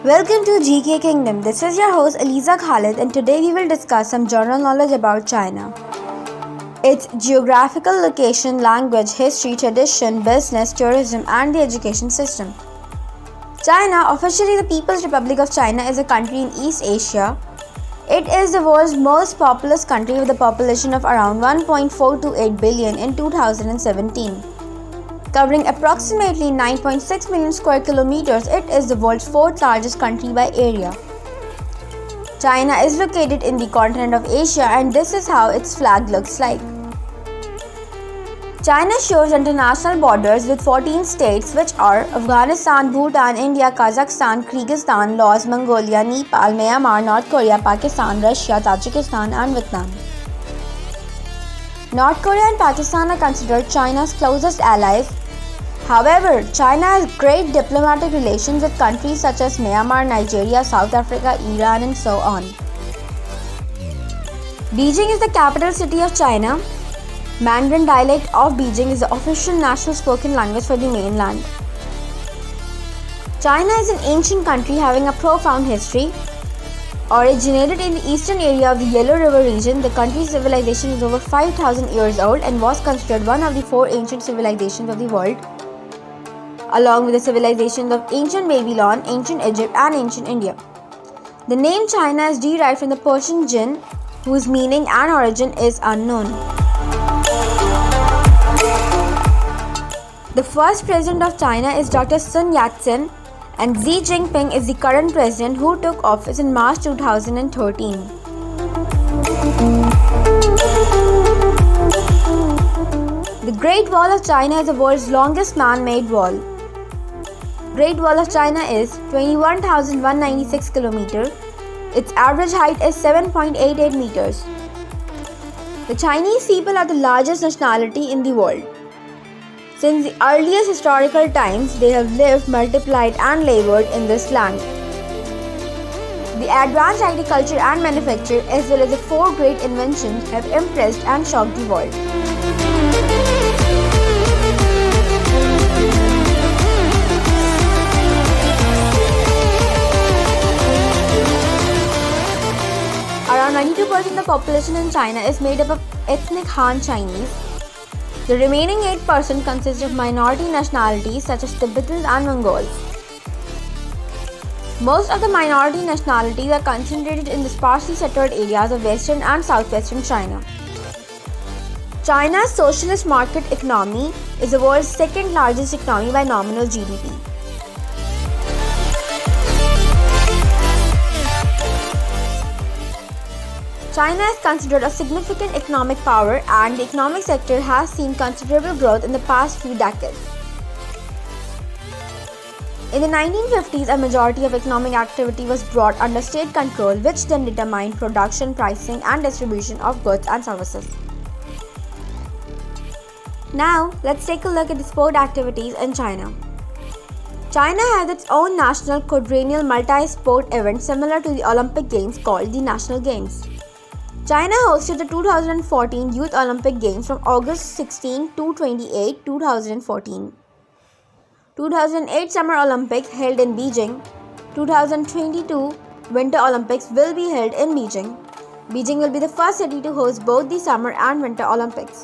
Welcome to G.k Kingdom. This is your host Aliza Khalid, and today we will discuss some general knowledge about China. Its geographical location, language, history, tradition, business, tourism, and the education system. China, officially the People's Republic of China, is a country in East Asia. It is the world's most populous country with a population of around 1.428 billion in 2017. Covering approximately 9.6 million square kilometers, it is the world's fourth largest country by area. China is located in the continent of Asia, and this is how its flag looks like. China shares international borders with 14 states, which are Afghanistan, Bhutan, India, Kazakhstan, Kyrgyzstan, Laos, Mongolia, Nepal, Myanmar, North Korea, Pakistan, Russia, Tajikistan, and Vietnam. North Korea and Pakistan are considered China's closest allies. However, China has great diplomatic relations with countries such as Myanmar, Nigeria, South Africa, Iran, and so on. Beijing is the capital city of China. Mandarin dialect of Beijing is the official national spoken language for the mainland. China is an ancient country having a profound history. Originated in the eastern area of the Yellow River region, the country's civilization is over 5,000 years old and was considered one of the four ancient civilizations of the world, along with the civilizations of ancient Babylon, ancient Egypt, and ancient India. The name China is derived from the Persian jinn, whose meaning and origin is unknown. The first president of China is Dr. Sun Yat-sen, and Xi Jinping is the current president who took office in March 2013. The Great Wall of China is the world's longest man-made wall. Great Wall of China is 21,196 km. Its average height is 7.88 meters. The Chinese people are the largest nationality in the world. Since the earliest historical times, they have lived, multiplied, and labored in this land. The advanced agriculture and manufacture, as well as the four great inventions, have impressed and shocked the world. Around 92% of the population in China is made up of ethnic Han Chinese. The remaining 8% consists of minority nationalities such as Tibetans and Mongols. Most of the minority nationalities are concentrated in the sparsely settled areas of western and southwestern China. China's socialist market economy is the world's second largest economy by nominal GDP. China is considered a significant economic power, and the economic sector has seen considerable growth in the past few decades. In the 1950s, a majority of economic activity was brought under state control, which then determined production, pricing, and distribution of goods and services. Now, let's take a look at the sport activities in China. China has its own national quadrennial multi-sport event similar to the Olympic Games called the National Games. China hosted the 2014 Youth Olympic Games from August 16 to 28, 2014. 2008 Summer Olympics held in Beijing. 2022 Winter Olympics will be held in Beijing. Beijing will be the first city to host both the Summer and Winter Olympics.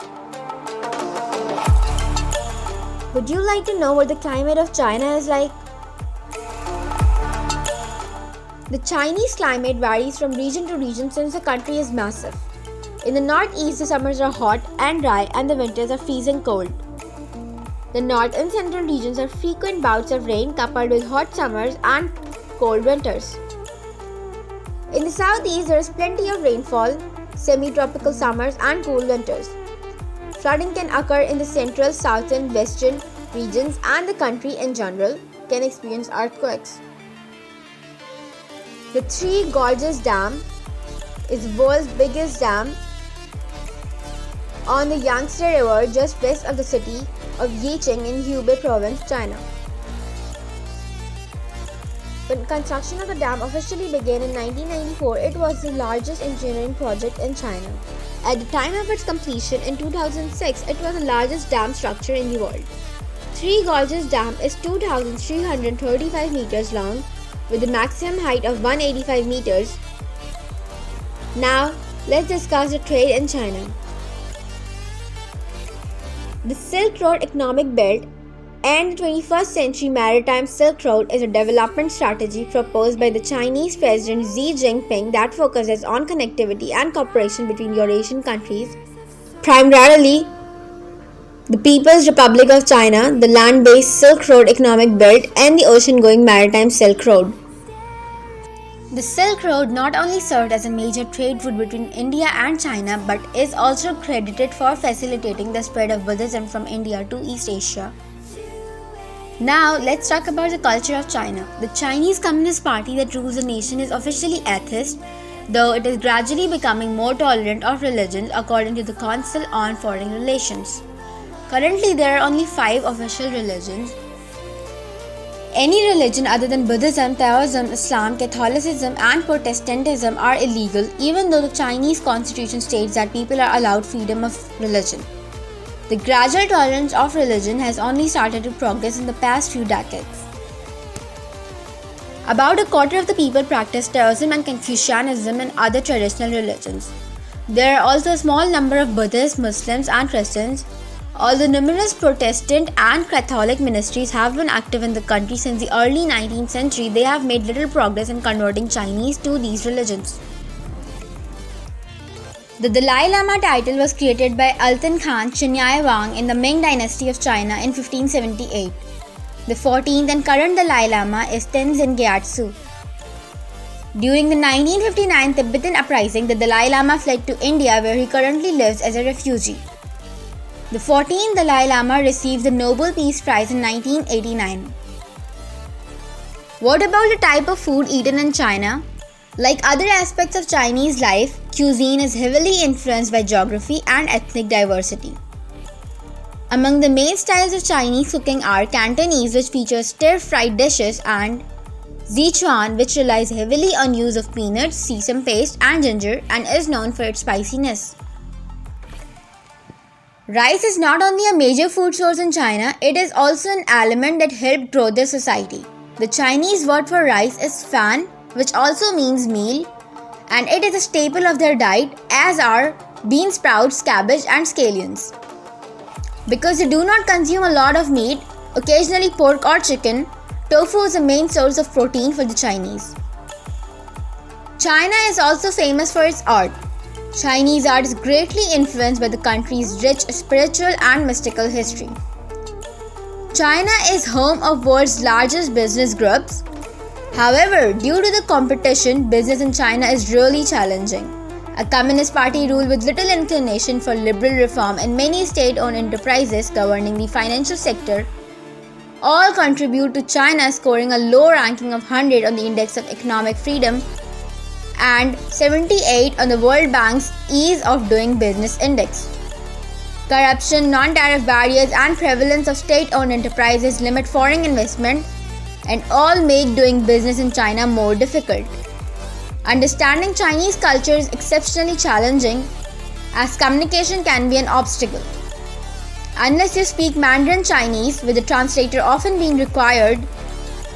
Would you like to know what the climate of China is like? The Chinese climate varies from region to region since the country is massive. In the northeast, the summers are hot and dry and the winters are freezing cold. The north and central regions have frequent bouts of rain coupled with hot summers and cold winters. In the southeast, there is plenty of rainfall, semi-tropical summers and cool winters. Flooding can occur in the central, southern, western regions, and the country in general can experience earthquakes. The Three Gorges Dam is the world's biggest dam on the Yangtze River just west of the city of Yicheng in Hubei province, China. When construction of the dam officially began in 1994, it was the largest engineering project in China. At the time of its completion in 2006, it was the largest dam structure in the world. Three Gorges Dam is 2,335 meters long, with a maximum height of 185 meters. Now, let's discuss the trade in China. The Silk Road Economic Belt and the 21st Century Maritime Silk Road is a development strategy proposed by the Chinese President Xi Jinping that focuses on connectivity and cooperation between Eurasian countries, primarily the People's Republic of China, the land-based Silk Road Economic Belt, and the ocean-going Maritime Silk Road. The Silk Road not only served as a major trade route between India and China but is also credited for facilitating the spread of Buddhism from India to East Asia. Now, let's talk about the culture of China. The Chinese Communist Party that rules the nation is officially atheist, though it is gradually becoming more tolerant of religions according to the Council on Foreign Relations. Currently, there are only 5 official religions. Any religion other than Buddhism, Taoism, Islam, Catholicism, and Protestantism are illegal, even though the Chinese constitution states that people are allowed freedom of religion. The gradual tolerance of religion has only started to progress in the past few decades. About a quarter of the people practice Taoism and Confucianism and other traditional religions. There are also a small number of Buddhists, Muslims, and Christians. Although numerous Protestant and Catholic ministries have been active in the country since the early 19th century, they have made little progress in converting Chinese to these religions. The Dalai Lama title was created by Altan Khan Chinyai Wang in the Ming dynasty of China in 1578. The 14th and current Dalai Lama is Tenzin Gyatso. During the 1959 Tibetan uprising, the Dalai Lama fled to India, where he currently lives as a refugee. The 14th Dalai Lama received the Nobel Peace Prize in 1989. What about the type of food eaten in China? Like other aspects of Chinese life, cuisine is heavily influenced by geography and ethnic diversity. Among the main styles of Chinese cooking are Cantonese, which features stir-fried dishes, and Sichuan, which relies heavily on use of peanuts, sesame paste, and ginger, and is known for its spiciness. Rice is not only a major food source in China, it is also an element that helped grow their society. The Chinese word for rice is fan, which also means meal, and it is a staple of their diet, as are bean sprouts, cabbage, and scallions. Because they do not consume a lot of meat, occasionally pork or chicken, tofu is the main source of protein for the Chinese. China is also famous for its art. Chinese art is greatly influenced by the country's rich spiritual and mystical history. China is home of world's largest business groups. However, due to the competition, business in China is really challenging. A communist party rule with little inclination for liberal reform and many state-owned enterprises governing the financial sector all contribute to China scoring a low ranking of 100 on the Index of Economic Freedom and 78 on the World Bank's Ease of Doing Business Index. Corruption, non-tariff barriers, and prevalence of state-owned enterprises limit foreign investment and all make doing business in China more difficult. Understanding Chinese culture is exceptionally challenging, as communication can be an obstacle. Unless you speak Mandarin Chinese, with a translator often being required,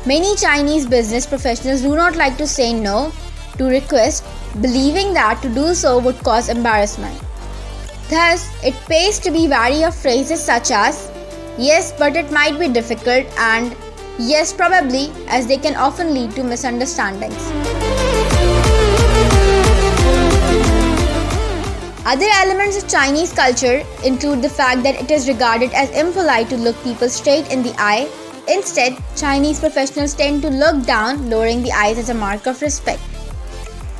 many Chinese business professionals do not like to say no to requests, believing that to do so would cause embarrassment. Thus, it pays to be wary of phrases such as "yes, but it might be difficult" and "yes, probably," as they can often lead to misunderstandings. Other elements of Chinese culture include the fact that it is regarded as impolite to look people straight in the eye. Instead, Chinese professionals tend to look down, lowering the eyes as a mark of respect.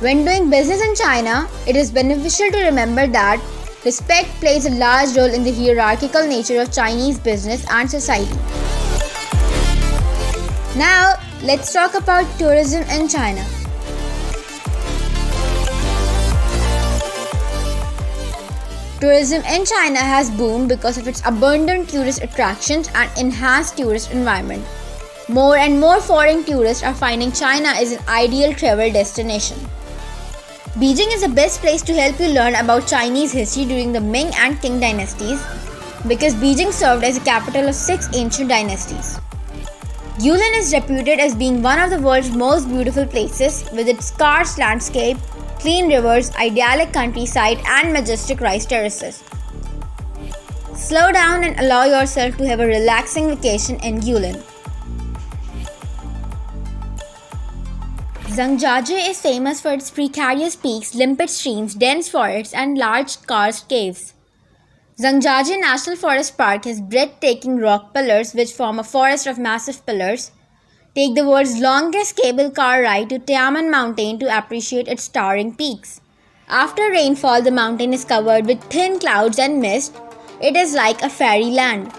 When doing business in China, it is beneficial to remember that respect plays a large role in the hierarchical nature of Chinese business and society. Now, let's talk about tourism in China. Tourism in China has boomed because of its abundant tourist attractions and enhanced tourist environment. More and more foreign tourists are finding China is an ideal travel destination. Beijing is the best place to help you learn about Chinese history during the Ming and Qing dynasties because Beijing served as the capital of 6 ancient dynasties. Yulin is reputed as being one of the world's most beautiful places, with its scarce landscape, clean rivers, idyllic countryside, and majestic rice terraces. Slow down and allow yourself to have a relaxing vacation in Yulin. Zhangjiajie is famous for its precarious peaks, limpid streams, dense forests, and large karst caves. Zhangjiajie National Forest Park has breathtaking rock pillars which form a forest of massive pillars. Take the world's longest cable car ride to Tiamen Mountain to appreciate its towering peaks. After rainfall, the mountain is covered with thin clouds and mist. It is like a fairyland.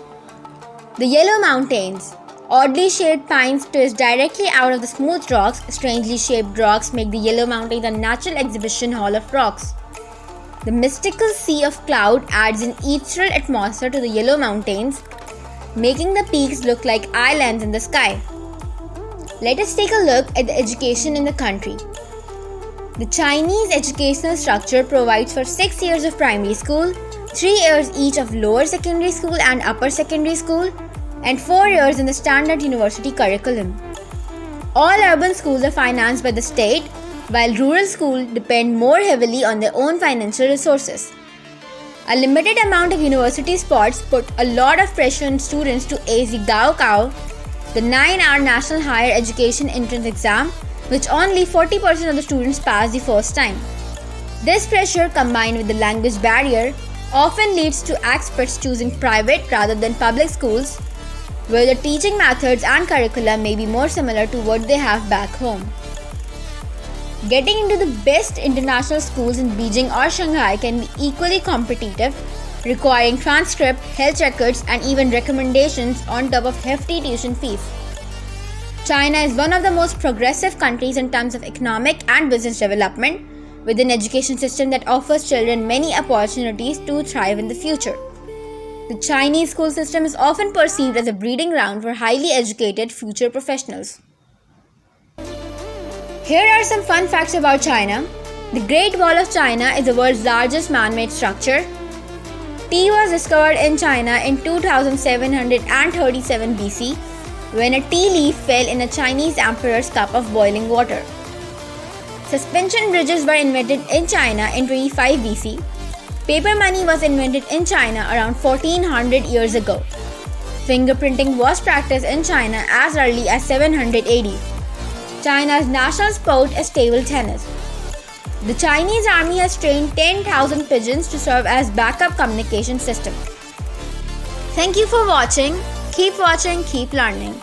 The Yellow Mountains. Oddly shaped pines twist directly out of the smooth rocks. Strangely shaped rocks make the Yellow Mountains a natural exhibition hall of rocks. The mystical sea of cloud adds an ethereal atmosphere to the Yellow Mountains, making the peaks look like islands in the sky. Let us take a look at the education in the country. The Chinese educational structure provides for 6 years of primary school, 3 years each of lower secondary school and upper secondary school, and 4 years in the standard university curriculum. All urban schools are financed by the state, while rural schools depend more heavily on their own financial resources. A limited amount of university spots put a lot of pressure on students to ace the Gaokao, the 9-hour National Higher Education Entrance Exam, which only 40% of the students pass the first time. This pressure, combined with the language barrier, often leads to experts choosing private rather than public schools, where the teaching methods and curricula may be more similar to what they have back home. Getting into the best international schools in Beijing or Shanghai can be equally competitive, requiring transcript, health records, and even recommendations on top of hefty tuition fees. China is one of the most progressive countries in terms of economic and business development, with an education system that offers children many opportunities to thrive in the future. The Chinese school system is often perceived as a breeding ground for highly educated future professionals. Here are some fun facts about China. The Great Wall of China is the world's largest man-made structure. Tea was discovered in China in 2737 BC when a tea leaf fell in a Chinese emperor's cup of boiling water. Suspension bridges were invented in China in 25 BC. Paper money was invented in China around 1400 years ago. Fingerprinting was practiced in China as early as 700 AD. China's national sport is table tennis. The Chinese army has trained 10,000 pigeons to serve as backup communication system. Thank you for watching. Keep watching, keep learning.